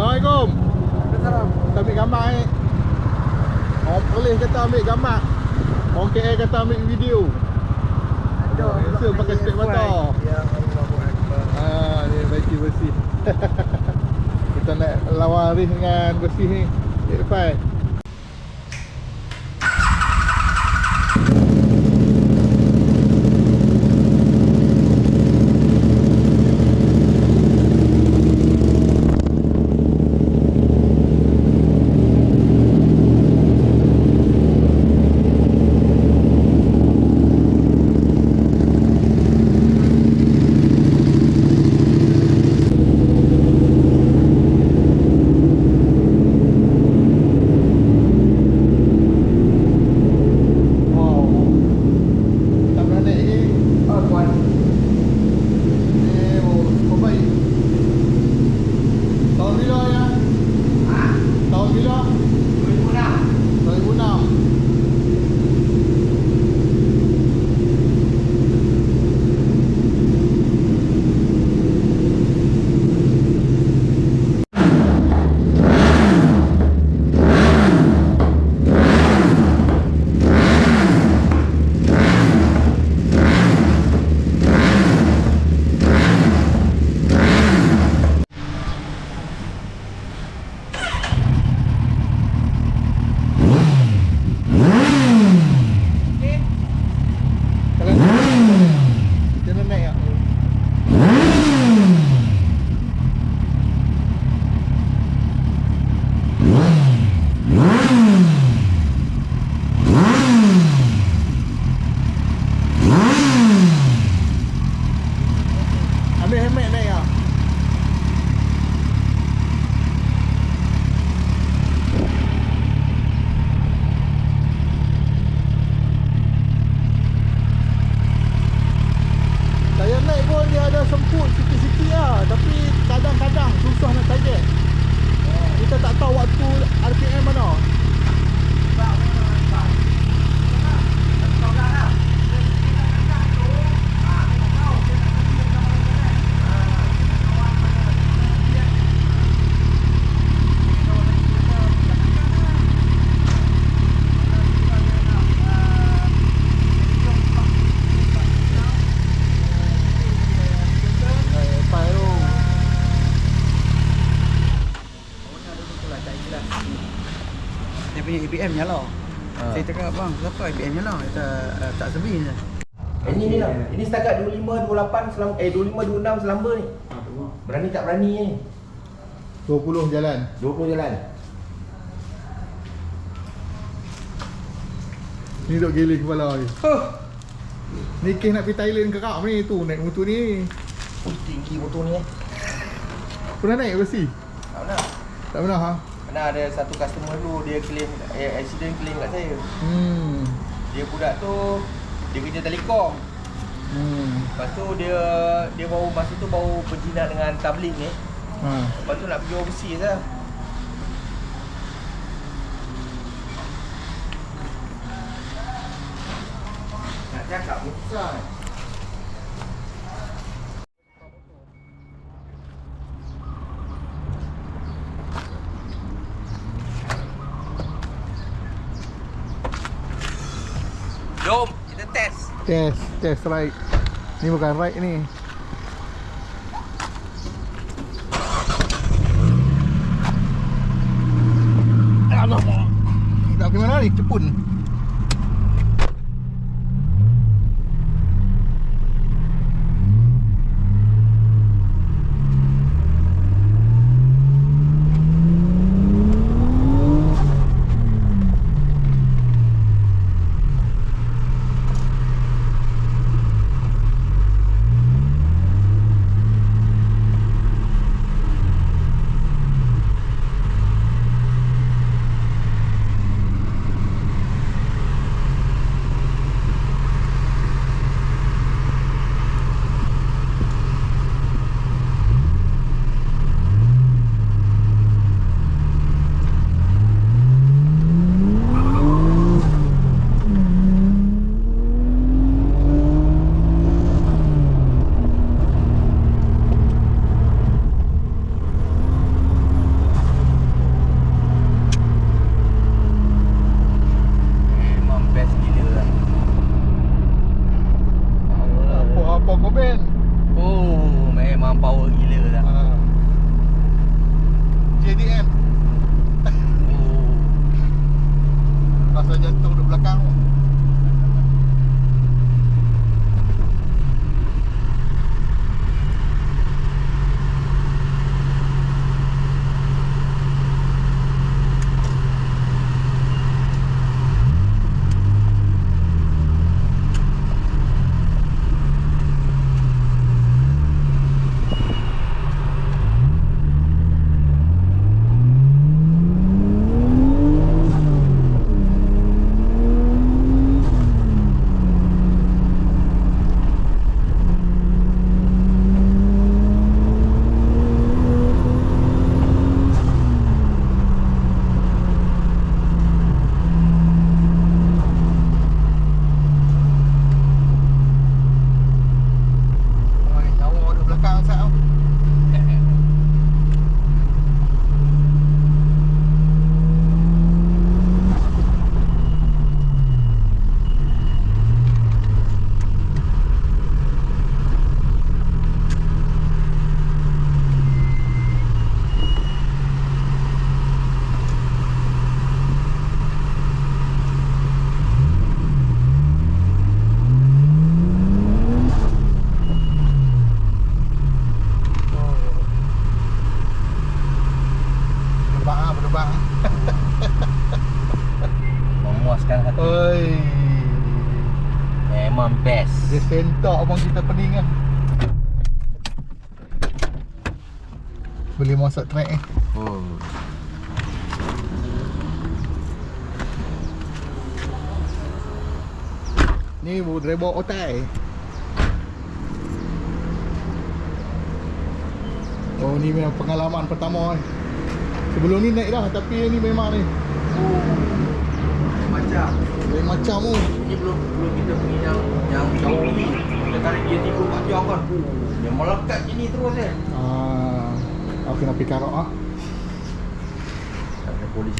Assalamualaikum. Salam. Kita ambil gambar ni. Orang Perlis kata ambil gambar, orang KL kata ambil video. Biasa pakai spek mata. Ya Allah. Ni baiki bersih. Kita nak lawan Arif dengan bersih ni. Depan. Semput sikit-sikit lah, tapi kadang-kadang susah nak target. Kita tak tahu waktu RPM mana. Dia punya ABM nyala. Saya cakap bang, kenapa ABM nyala? Kita tak sebi je. Ini lah. Ini setakat 25 28 25 26 selamba ni. Berani tak berani ni? 20 jalan. 20 jalan. Ni duk geli kepala ni. Ni kes nak pergi Thailand kerap ni tu naik motor ni. Oh, tinggi motor ni Pernah naik bersih? Tak pernah. Tak pernah ha? Pernah ada satu customer tu dia claim accident claim kat saya. Dia budak tu dia kerja telekom. Lepas tu dia baru masa tu baru berjinak dengan tabligh ni. Lepas tu nak pergi overseas lah. Nak cakap pun susah. Jom, kita test. Test ride. Ni bukan ride ni. Alamak. Nak pergi mana ni? Cepun. abang kita pening lah. Boleh masuk track Oh. Ni driver otai. Oh ni memang pengalaman pertama Sebelum ni naik dah tapi ni memang ni Macam lain macam tu. ni belum kita pergi yang jauh ni. Kita tarik dia 3-4 jam kan. Dia melekat sini terus Aku nak pergi karok ah. Ada polis